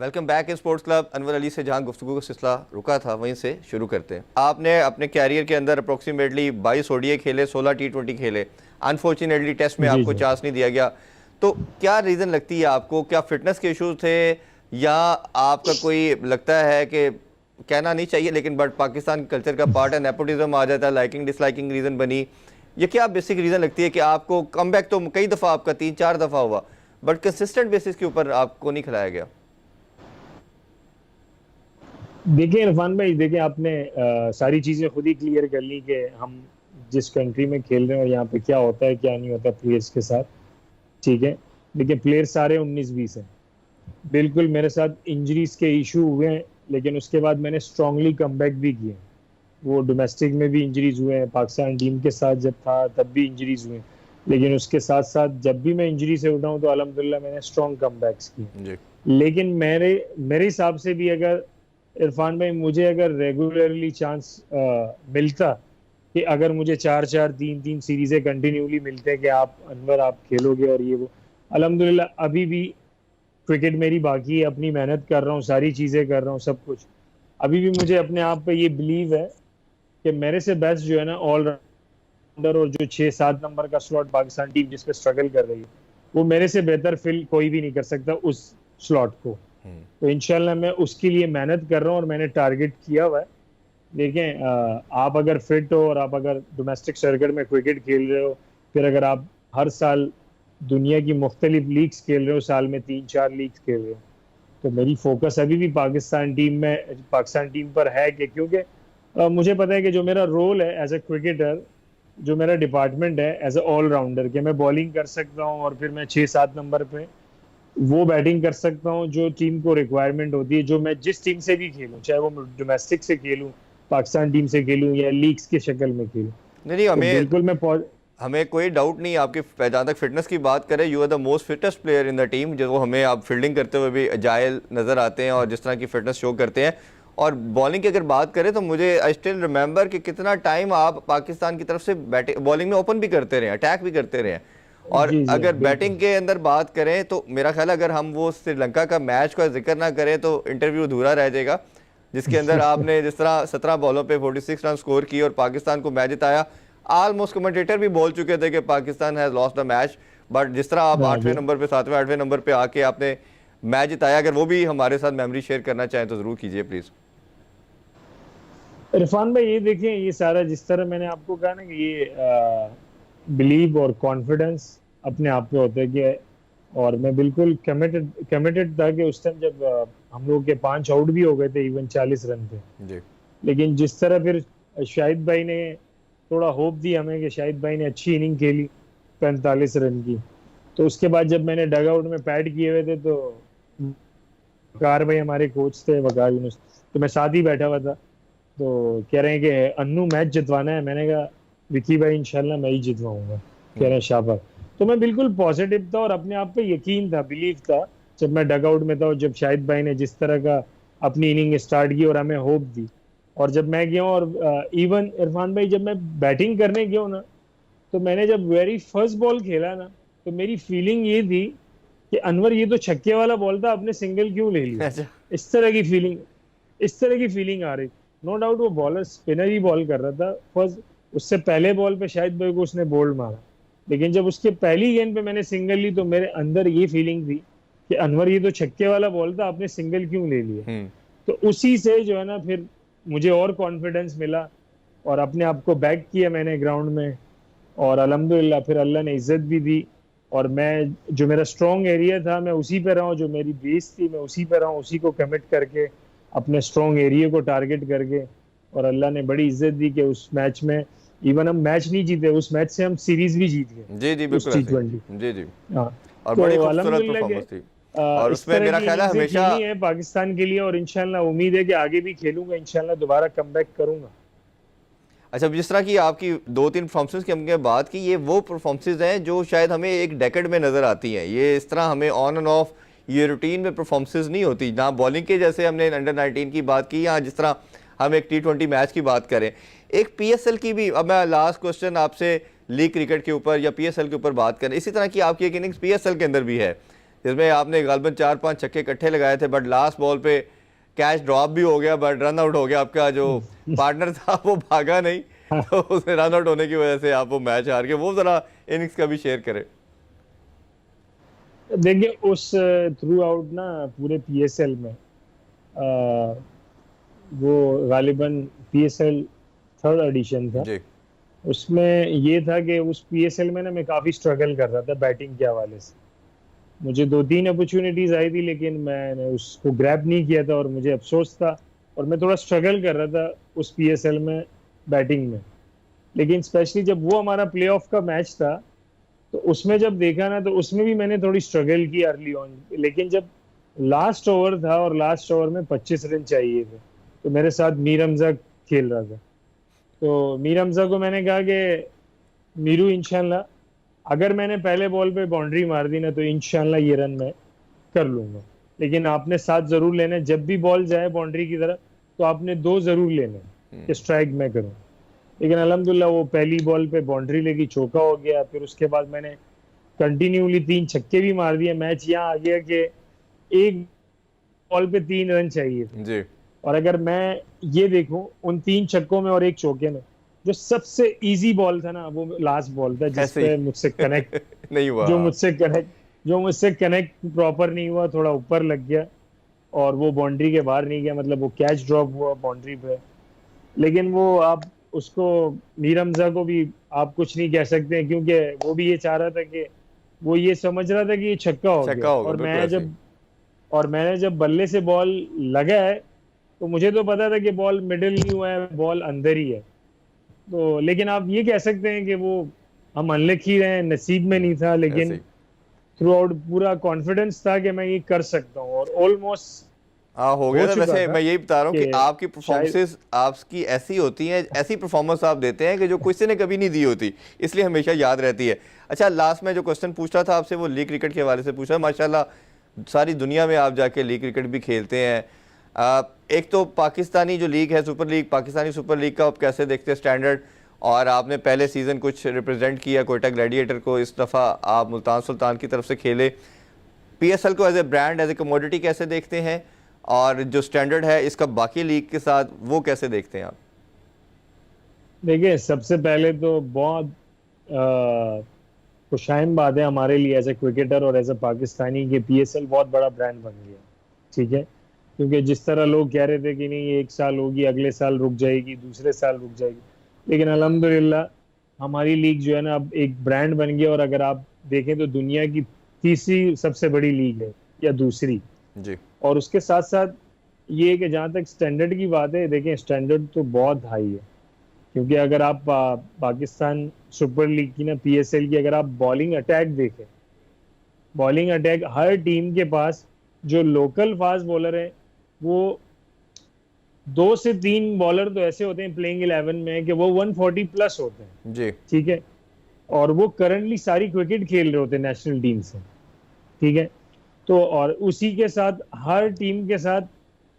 [SPEAKER 1] Welcome back in sports club. Anwar Ali से जहां गुफ्तगू का सिलसिला रुका था वहीं से शुरू करते हैं। आपने अपने कैरियर के अंदर अप्रोक्सीमेटली 22 ओडीआई खेले, 16 T20 खेले। अनफॉर्चुनेटली टेस्ट में
[SPEAKER 2] जी
[SPEAKER 1] आपको
[SPEAKER 2] जी।
[SPEAKER 1] चांस नहीं दिया गया। तो क्या रीज़न लगती है आपको? क्या फिटनेस के इश्यूज थे, या आपका कोई लगता है कि कहना नहीं चाहिए लेकिन बट पाकिस्तान कल्चर का पार्ट है, नेपोटिज्म आ जाता है, लाइकिंग डिसलाइकिंग रीज़न बनी? ये क्या बेसिक रीज़न लगती है कि आपको कमबैक तो कई दफ़ा आपका 3-4 दफ़ा हुआ, बट कंसिस्टेंट बेसिस के ऊपर आपको नहीं खिलाया गया?
[SPEAKER 2] देखिए इरफान भाई, देखिए आपने सारी चीजें खुद ही क्लियर कर ली कि हम जिस कंट्री में खेल रहे हैं और यहाँ पे क्या होता है क्या नहीं होता प्लेयर्स के साथ। ठीक है, देखिए प्लेयर सारे 19-20 हैं। बिल्कुल मेरे साथ इंजरीज के इशू हुए हैं, लेकिन उसके बाद मैंने स्ट्रांगली कमबैक भी किए। वो डोमेस्टिक में भी इंजरीज हुए हैं, पाकिस्तान टीम के साथ जब था तब भी इंजरीज हुए हैं, लेकिन उसके साथ साथ जब भी मैं इंजरी से उठा हूं तो अल्हम्दुलिल्लाह मैंने स्ट्रॉन्ग कमबैक्स किए।
[SPEAKER 1] जी।
[SPEAKER 2] लेकिन मेरे मेरे हिसाब से भी, अगर इरफान भाई मुझे अगर रेगुलरली चांस मिलता, कि अगर मुझे 4-4 3-3 सीरीजें कंटिन्यूली मिलते कि आप अनवर आप खेलोगे और ये वो, अल्हम्दुलिल्लाह अभी भी क्रिकेट मेरी बाकी है, अपनी मेहनत कर रहा हूँ, सारी चीजें कर रहा हूँ, सब कुछ। अभी भी मुझे अपने आप पे ये बिलीव है कि मेरे से बेस्ट जो है ना ऑलराउंडर, और जो 6-7 नंबर का स्लॉट पाकिस्तान टीम जिस पे स्ट्रगल कर रही है, वो मेरे से बेहतर फिल कोई भी नहीं कर सकता उस स्लॉट को। तो इंशाल्लाह मैं उसके लिए मेहनत कर रहा हूँ और मैंने टारगेट किया हुआ है। देखें, आप अगर फिट हो और आप अगर डोमेस्टिक सर्किट में क्रिकेट खेल रहे हो, फिर अगर आप हर साल दुनिया की मुख्तलिफ लीग्स खेल रहे हो, साल में 3-4 लीग्स खेल रहे हो, तो मेरी फोकस अभी भी पाकिस्तान टीम पर है कि, क्योंकि मुझे पता है कि जो मेरा रोल है एज ए क्रिकेटर, जो मेरा डिपार्टमेंट है एज ए ऑलराउंडर, कि मैं बॉलिंग कर सकता हूँ और फिर मैं 6-7 नंबर पे वो बैटिंग कर सकता हूँ जो टीम को रिक्वायरमेंट होती है, जो मैं जिस टीम से भी खेलूँ, चाहे वो डोमेस्टिक से खेलूँ, पाकिस्तान टीम से खेलूँ या लीग्स के शक्ल में खेलूँ।
[SPEAKER 1] नहीं नहीं,
[SPEAKER 2] तो
[SPEAKER 1] हमें
[SPEAKER 2] बिल्कुल मैं
[SPEAKER 1] हमें कोई डाउट नहीं है आपकी, जहाँ तक फिटनेस की बात करें, you are the most fittest player in the team, जो हमें आप फील्डिंग करते हुए भी जायल नज़र आते हैं और जिस तरह की फिटनेस शो करते हैं। और बॉलिंग की अगर बात करें तो मुझे आई स्टिल रिमेंबर कि कितना टाइम आप पाकिस्तान की तरफ से बैटिंग बॉलिंग में ओपन भी करते रहे, अटैक भी करते रहे। और
[SPEAKER 2] जी जी
[SPEAKER 1] अगर
[SPEAKER 2] बिल्कुल।
[SPEAKER 1] बैटिंग के अंदर बात करें तो मेरा ख्याल है अगर हम वो श्रीलंका का मैच का जिक्र ना करें तो इंटरव्यू अधूरा रह जाएगा, जिसके अंदर आपने जिस तरह 17 बॉलों पे 46 रन स्कोर किए और पाकिस्तान को मैच जिताया। ऑलमोस्ट कमेंटेटर भी बोल चुके थे कि Pakistan has lost the match, but जिस तरह आप 8वें नंबर पे 7वें 8वें नंबर पे आके आपने मैच जिताया, अगर वो भी हमारे साथ मेमोरी शेयर करना चाहें तो ज़रूर कीजिए प्लीज़।
[SPEAKER 2] इरफान भाई, ये देखें, ये सारा जिस तरह मैंने आपको कहा ना कि ये बिलीव और कॉन्फिडेंस अपने आप पे होता है कि, और मैं बिल्कुल कमिटेड कमिटेड था कि उस टाइम जब हम लोग के 5 आउट भी हो गए थे इवन 40 रन पे,
[SPEAKER 1] जी
[SPEAKER 2] लेकिन जिस तरह फिर शाहिद भाई ने थोड़ा होप दी हमें कि शाहिद भाई ने अच्छी इनिंग खेली 45 रन की, तो उसके बाद जब मैंने डग आउट में पैड किए हुए थे तो वकार भाई हमारे कोच थे, वकार यूनुस, तो मैं साथ ही बैठा हुआ था, तो कह रहे हैं कि अन्नू मैच जितवाना है। मैंने कहा विकी भाई इंशाल्लाह मैं ही जितवाऊंगा। कह रहे हैं शाबाश। तो मैं बिल्कुल पॉजिटिव था और अपने आप पे यकीन था, बिलीव था, जब मैं डग आउट में था और जब शाहिद भाई ने जिस तरह का अपनी इनिंग स्टार्ट की और हमें होप दी। और जब मैं गया और इवन इरफान भाई जब मैं बैटिंग करने गया ना, तो मैंने जब वेरी फर्स्ट बॉल खेला ना, तो मेरी फीलिंग ये थी कि अनवर ये तो छक्के वाला बॉल था, आपने सिंगल क्यों ले लिया।
[SPEAKER 1] अच्छा।
[SPEAKER 2] इस तरह की फीलिंग, इस तरह की फीलिंग आ रही। नो डाउट वो बॉलर स्पिनर ही बॉल कर रहा था फर्स्ट, उससे पहले बॉल पे शायद भाई को उसने बोल्ड मारा, लेकिन जब उसके पहली गेंद पे मैंने सिंगल ली तो मेरे अंदर ये फीलिंग थी कि अनवर ये तो छक्के वाला बॉल था, आपने सिंगल क्यों ले लिया। तो उसी से जो है ना फिर मुझे और कॉन्फिडेंस मिला और अपने आप को बैक किया मैंने ग्राउंड में, और अल्हम्दुलिल्लाह फिर अल्लाह ने इज्जत भी दी। और मैं जो मेरा स्ट्रॉन्ग एरिया था मैं उसी पे रहा हूँ, जो मेरी बेस थी मैं उसी पे रहा हूँ, उसी को कमिट करके अपने स्ट्रॉन्ग एरिया को टारगेट करके, और अल्लाह ने बड़ी इज्जत दी कि उस मैच में इवन हम मैच नहीं जीते, उस मैच से हम सीरीज भी जीत गए,
[SPEAKER 1] जी जी
[SPEAKER 2] उस
[SPEAKER 1] बिल्कुल ऐसे
[SPEAKER 2] T20।
[SPEAKER 1] ही। जी जी।
[SPEAKER 2] हाँ।
[SPEAKER 1] और
[SPEAKER 2] तो
[SPEAKER 1] बड़ी खूबसूरत
[SPEAKER 2] अल्हम्दुलिल्लाह के
[SPEAKER 1] परफॉर्मेंस थी और
[SPEAKER 2] इस
[SPEAKER 1] उसमें
[SPEAKER 2] तरह
[SPEAKER 1] मेरा
[SPEAKER 2] की
[SPEAKER 1] ख्याल है
[SPEAKER 2] इनिंग्सें
[SPEAKER 1] हमेशा।
[SPEAKER 2] खेली है पाकिस्तान के लिए, और इंशाल्लाह उम्मीद है कि आगे भी खेलूंगा, इंशाल्लाह दोबारा कमबैक करूंगा।
[SPEAKER 1] अच्छा, जिस तरह की आपकी 2-3 परफॉर्मेंसेस की हमने बात की, ये वो परफॉर्मेंसेस हैं जो शायद हमें एक डेकेड में नज़र आती हैं। ये इस तरह हमें ऑन एंड ऑफ ये रूटीन में परफॉर्मेंसेस नहीं होती, ना बॉलिंग के जैसे हमने अंडर 19 की बात की, या जिस तरह हम एक T20 मैच की बात करें, एक PSL की भी। अब मैं लास्ट क्वेश्चन आपसे लीग क्रिकेट के ऊपर या PSL के ऊपर बात करें, इसी तरह की आपकी एक इनिंग्स PSL के अंदर भी है जिसमें आपने गालबन 4-5 छक्के इकट्ठे लगाए थे, बट लास्ट बॉल पे कैच ड्रॉप भी हो गया, बट रन आउट हो गया, आपका जो पार्टनर था वो भागा नहीं, तो उसने रन आउट होने की वजह से आप वो मैच हार गए। वो जरा इनिंग्स का भी शेयर करें।
[SPEAKER 2] देखिए उस थ्रू आउट ना पूरे PSL में आ, वो गालिबन PSL थर्ड एडिशन था,
[SPEAKER 1] जी
[SPEAKER 2] उसमें ये था कि उस PSL में ना मैं काफ़ी स्ट्रगल कर रहा था बैटिंग के हवाले से। मुझे 2-3 अपॉर्चुनिटीज आई थी लेकिन मैंने उसको ग्रैब नहीं किया था और मुझे अफसोस था, और मैं थोड़ा स्ट्रगल कर रहा था उस PSL में बैटिंग में। लेकिन स्पेशली जब वो हमारा प्लेऑफ का मैच था तो उसमें जब देखा ना तो उसमें भी मैंने थोड़ी स्ट्रगल की अर्ली ऑन, लेकिन जब लास्ट ओवर था और लास्ट ओवर में 25 रन चाहिए थे, तो मेरे साथ मीर हमजा खेल रहा था, तो मीर हमजा को मैंने कहा कि मीरू इंशाल्लाह अगर मैंने पहले बॉल पे बाउंड्री मार दी ना तो इंशाल्लाह ये रन मैं कर लूंगा, लेकिन आपने साथ जरूर लेने, जब भी बॉल जाए बाउंड्री की तरफ तो आपने 2 जरूर लेने कि स्ट्राइक मैं करूं। लेकिन अल्हम्दुलिल्लाह वो पहली बॉल पे बाउंड्री लेगी, चौका हो गया, फिर उसके बाद मैंने कंटिन्यूली 3 छक्के भी मार दिए। मैच यहाँ आ गया कि एक बॉल पे 3 रन चाहिए थे,
[SPEAKER 1] जी।
[SPEAKER 2] और अगर मैं ये देखूं उन 3 छक्कों में और एक चौके में, जो सबसे इजी बॉल था ना वो लास्ट बॉल था
[SPEAKER 1] ऐसे ही
[SPEAKER 2] जिसपे मुझसे कनेक्ट
[SPEAKER 1] नहीं हुआ।
[SPEAKER 2] जो मुझसे कनेक्ट प्रॉपर नहीं हुआ, थोड़ा ऊपर लग गया और वो बाउंड्री के बाहर नहीं गया, मतलब वो कैच ड्रॉप हुआ बाउंड्री पे। लेकिन वो आप उसको मीर हमजा को भी आप कुछ नहीं कह सकते हैं, क्योंकि वो भी ये चाह रहा था कि वो ये समझ रहा था कि ये छक्का हो
[SPEAKER 1] छक्का
[SPEAKER 2] गया,
[SPEAKER 1] होगा, बिल्कुल ऐसे ही।
[SPEAKER 2] और मैंने जब बल्ले से बॉल लगा है तो मुझे तो पता था कि बॉल मिडिल नहीं हुआ है, बॉल अंदर ही है। तो लेकिन आप ये कह सकते हैं कि वो हम अनलकी रहे, नसीब में नहीं था,
[SPEAKER 1] ऐसे
[SPEAKER 2] लेकिन
[SPEAKER 1] ही।
[SPEAKER 2] थ्रू आउट पूरा कॉन्फिडेंस था कि मैं ये कर सकता हूँ, और ऑलमोस्ट
[SPEAKER 1] हाँ हो
[SPEAKER 2] हो
[SPEAKER 1] गया था।
[SPEAKER 2] चुका
[SPEAKER 1] वैसे
[SPEAKER 2] था
[SPEAKER 1] मैं यही बता रहा हूँ कि
[SPEAKER 2] कि
[SPEAKER 1] आपकी
[SPEAKER 2] शायद।
[SPEAKER 1] परफॉर्मेंसेस आपकी ऐसी होती हैं, ऐसी परफॉर्मेंस आप देते हैं कि जो किसी ने कभी नहीं दी होती, इसलिए हमेशा याद रहती है। अच्छा, लास्ट में जो क्वेश्चन पूछ रहा था आपसे वो लीग क्रिकेट के हवाले से पूछ रहा है। माशाल्लाह सारी दुनिया में आप जाके लीग क्रिकेट भी खेलते हैं। एक तो पाकिस्तानी जो लीग है, super league, Pakistani super league का आप कैसे देखते हैं स्टैंडर्ड? और आपने पहले सीज़न कुछ रिप्रेजेंट किया कोयटा ग्लैडिएटर को, इस दफ़ा आप मुल्तान सुल्तान की तरफ से खेले। पीएसएल को as a brand, as a commodity कैसे देखते हैं? और जो स्टैंडर्ड है इसका बाकी लीग के साथ, वो कैसे देखते हैं आप?
[SPEAKER 2] देखिए, सबसे पहले तो बहुत खुशाइन बात है हमारे लिए एज ए क्रिकेटर और एज ए पाकिस्तानी कि पीएसएल बहुत बड़ा ब्रांड बन गया। ठीक है, क्योंकि जिस तरह लोग कह रहे थे कि नहीं ये एक साल होगी, अगले साल रुक जाएगी, दूसरे साल रुक जाएगी, लेकिन अल्हम्दुलिल्लाह हमारी लीग जो है ना अब एक ब्रांड बन गया। और अगर आप देखें तो दुनिया की तीसरी सबसे बड़ी लीग है, या दूसरी।
[SPEAKER 1] जी।
[SPEAKER 2] और उसके साथ साथ ये है कि जहाँ तक स्टैंडर्ड की बात है, देखें स्टैंडर्ड तो बहुत हाई है। क्योंकि अगर आप पाकिस्तान सुपर लीग की ना, पीएसएल की, अगर आप बॉलिंग अटैक देखें, बॉलिंग अटैक हर टीम के पास जो लोकल फास्ट बॉलर है, वो 2 से 3 बॉलर तो ऐसे होते हैं प्लेइंग 11 में कि वो 140 प्लस होते हैं।
[SPEAKER 1] जी।
[SPEAKER 2] ठीक है, और वो करंटली सारी क्रिकेट खेल रहे होते हैं नेशनल टीम से। ठीक है, तो और उसी के साथ हर टीम के साथ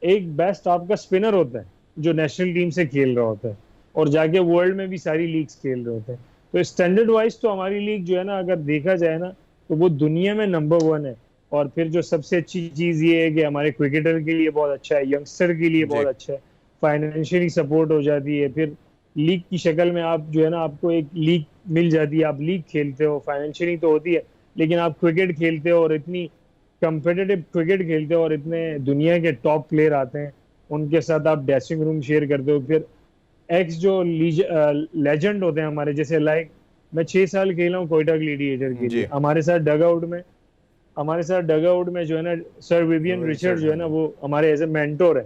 [SPEAKER 2] एक बेस्ट आपका स्पिनर होता है जो नेशनल टीम से खेल रहा होता है, और जाके वर्ल्ड में भी सारी लीग्स खेल रहे होते हैं। तो स्टैंडर्ड वाइज तो हमारी लीग जो है ना, अगर देखा जाए ना, तो वो दुनिया में नंबर 1 है। और फिर जो सबसे अच्छी चीज ये है कि हमारे क्रिकेटर के लिए बहुत अच्छा है, यंगस्टर के लिए
[SPEAKER 1] जी।
[SPEAKER 2] बहुत अच्छा है, फाइनेंशियली सपोर्ट हो जाती है। फिर लीग की शक्ल में आप जो है ना, आपको एक लीग मिल जाती है, आप लीग खेलते हो, फाइनेंशियली तो होती है, लेकिन आप क्रिकेट खेलते हो और इतनी कंपेटिटिव क्रिकेट खेलते हो, और इतने दुनिया के टॉप प्लेयर आते हैं, उनके साथ आप ड्रेसिंग रूम शेयर करते हो। फिर एक्स जो लेजेंड होते हैं हमारे, जैसे लाइक मैं 6 साल खेला हूँ कोयटा ग्लेडिएटर के लिए,
[SPEAKER 1] जी।
[SPEAKER 2] हमारे साथ डग आउट में जो है ना, सर विवियन रिचर्ड
[SPEAKER 1] रिचर्ड,
[SPEAKER 2] जो
[SPEAKER 1] हाँ
[SPEAKER 2] है ना,
[SPEAKER 1] जी।
[SPEAKER 2] वो हमारे एज ए मेंटोर है।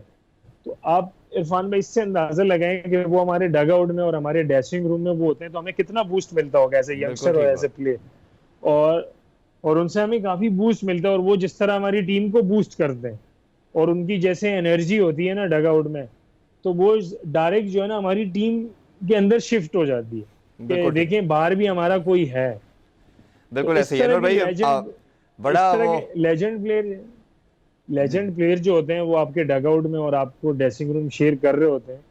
[SPEAKER 2] तो आप इरफान भाई इससे अंदाजा लगाएं कि वो हमारे डग आउट में और हमारे ड्रेसिंग रूम में वो होते हैं, तो हमें कितना बूस्ट मिलता होगा एज ए
[SPEAKER 1] बिल्कुल
[SPEAKER 2] यंगस्टर और
[SPEAKER 1] ठीक
[SPEAKER 2] एज ए
[SPEAKER 1] बात।
[SPEAKER 2] प्लेयर। और और उनसे हमें काफी बूस्ट मिलता है, और वो जिस तरह हमारी टीम को बूस्ट करते हैं, और उनकी जैसे एनर्जी होती है ना डग आउट में, तो वो डायरेक्ट जो है ना हमारी टीम के अंदर शिफ्ट हो जाती है कि
[SPEAKER 1] बिल्कुल ठीक।
[SPEAKER 2] देखें बाहर भी हमारा कोई है। तो
[SPEAKER 1] बिल्कुल ऐसे ही है अनवर भाई।
[SPEAKER 2] इस
[SPEAKER 1] बड़ा
[SPEAKER 2] तरह
[SPEAKER 1] वो।
[SPEAKER 2] के
[SPEAKER 1] जी।
[SPEAKER 2] लेजेंड प्लेयर जो होते हैं वो आपके डग आउट में और आपको ड्रेसिंग रूम शेयर कर रहे होते हैं।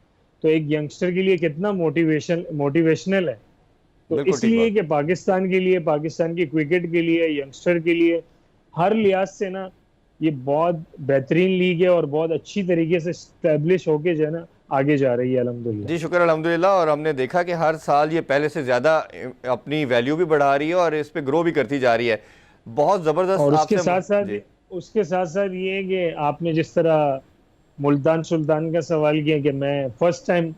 [SPEAKER 2] तो एक यंगस्टर के लिए कितना मोटिवेशनल है। तो
[SPEAKER 1] बिल्कुल ठीक
[SPEAKER 2] इसलिए
[SPEAKER 1] बात।
[SPEAKER 2] कि पाकिस्तान के लिए, पाकिस्तान की क्रिकेट के लिए, यंगस्टर के लिए, हर लिहाज से ना ये बहुत बेहतरीन लीग है, और बहुत अच्छी तरीके से स्टैब्लिश होके जो है ना आगे जा रही है अल्हम्दुलिल्लाह।
[SPEAKER 1] जी शुक्र अल्हम्दुलिल्लाह। और हमने देखा कि हर साल ये पहले से ज़्यादा अपनी वैल्यू भी बढ़ा रही है और इस पे ग्रो भी करती जा रही है। बहुत ज़बरदस्त
[SPEAKER 2] और
[SPEAKER 1] आपसे। जी।
[SPEAKER 2] उसके साथ साथ ये है कि आपने जिस तरह मुल्तान सुल्तान का सवाल किया, कि मैं फर्स्ट टाइम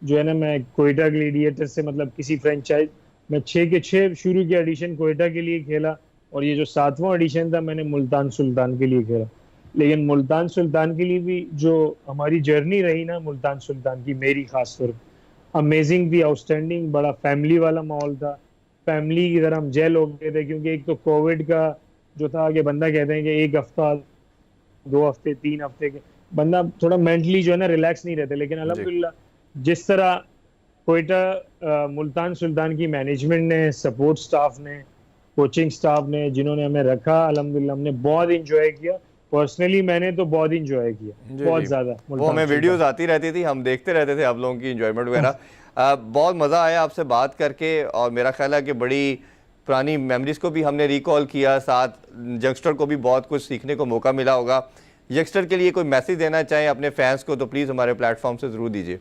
[SPEAKER 2] जो है ना, मैं कोयटा ग्लेडिएटर से मतलब किसी फ्रेंचाइज में 6 के 6 शुरू के एडिशन कोयटा के लिए खेला, और ये जो 7वां एडिशन था मैंने मुल्तान सुल्तान के लिए खेला। लेकिन मुल्तान सुल्तान के लिए भी जो हमारी जर्नी रही ना, मुल्तान सुल्तान की मेरी खासतौर अमेजिंग थी, आउटस्टैंडिंग, बड़ा फैमिली वाला माहौल था। फैमिली की तरह हम जेल हो गए थे, क्योंकि एक तो कोविड का जो था कि बंदा कहते हैं कि 1 हफ्ता, 2 हफ्ते, 3 हफ्ते के बंदा थोड़ा मेंटली जो है ना रिलैक्स नहीं रहते। लेकिन
[SPEAKER 1] जी।
[SPEAKER 2] अल्हम्दुलिल्लाह जिस तरह कोयटा मुल्तान सुल्तान की मैनेजमेंट ने, सपोर्ट स्टाफ ने, कोचिंग स्टाफ ने, जिन्होंने हमें रखा, अल्हम्दुलिल्लाह हमने बहुत इंजॉय किया। पर्सनली मैंने तो बहुत इंजॉय किया,
[SPEAKER 1] जी।
[SPEAKER 2] बहुत
[SPEAKER 1] जी।
[SPEAKER 2] ज्यादा
[SPEAKER 1] वो
[SPEAKER 2] मुल्तान
[SPEAKER 1] हमें
[SPEAKER 2] सुल्तान।
[SPEAKER 1] वीडियोस आती रहती थी, हम देखते रहते थे आप लोगों की इंजॉयमेंट वगैरह। बहुत मज़ा आया आपसे बात करके, और मेरा ख्याल है कि बड़ी पुरानी मेमोरीज़ को भी हमने रिकॉल किया, साथ यंगस्टर को भी बहुत कुछ सीखने को मौका मिला होगा। यंगस्टर के लिए कोई मैसेज देना चाहें अपने फैंस को तो प्लीज़ हमारे प्लेटफॉर्म से ज़रूर दीजिए।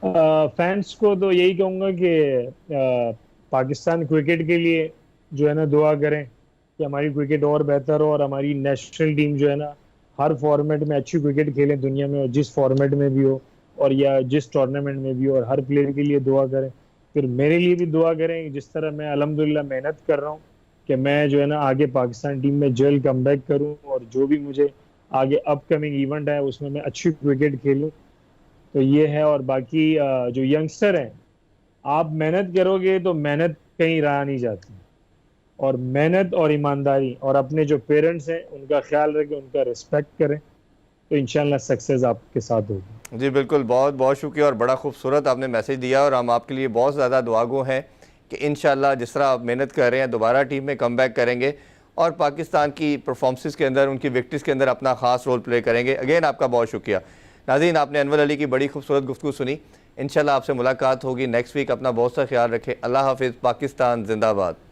[SPEAKER 2] फैंस को तो यही कहूंगा कि पाकिस्तान क्रिकेट के लिए जो है ना दुआ करें कि हमारी क्रिकेट और बेहतर हो, और हमारी नेशनल टीम जो है ना हर फॉर्मेट में अच्छी क्रिकेट खेले दुनिया में, और जिस फॉर्मेट में भी हो, और या जिस टूर्नामेंट में भी हो, और हर प्लेयर के लिए दुआ करें। फिर मेरे लिए भी दुआ करें, जिस तरह मैं अल्हम्दुलिल्लाह मेहनत कर रहा हूँ कि मैं जो है ना आगे पाकिस्तान टीम में जल्द कमबैक करूं, और जो भी मुझे आगे अपकमिंग इवेंट है उसमें मैं अच्छी क्रिकेट खेलूं। तो ये है। और बाकी जो यंगस्टर हैं, आप मेहनत करोगे तो मेहनत कहीं रहा नहीं जाती। और मेहनत और ईमानदारी और अपने जो पेरेंट्स हैं उनका ख्याल रखें, उनका रिस्पेक्ट करें, तो इंशाल्लाह सक्सेस आपके साथ होगी।
[SPEAKER 1] जी बिल्कुल, बहुत बहुत शुक्रिया और बड़ा खूबसूरत आपने मैसेज दिया और हम आपके लिए बहुत ज़्यादा दुआगो हैं कि इंशाल्लाह जिस तरह आप मेहनत कर रहे हैं दोबारा टीम में कम बैक करेंगे और पाकिस्तान की परफॉर्मेंस के अंदर, उनकी विक्ट्रीज़ के अंदर अपना ख़ास रोल प्ले करेंगे। अगेन आपका बहुत शुक्रिया। नाज़रीन, आपने अनवर अली की बड़ी खूबसूरत गुफ्तगू सुनी। इंशाल्लाह आपसे मुलाकात होगी नेक्स्ट वीक। अपना बहुत सा ख्याल रखें। अल्लाह हाफिज़। पाकिस्तान जिंदाबाद।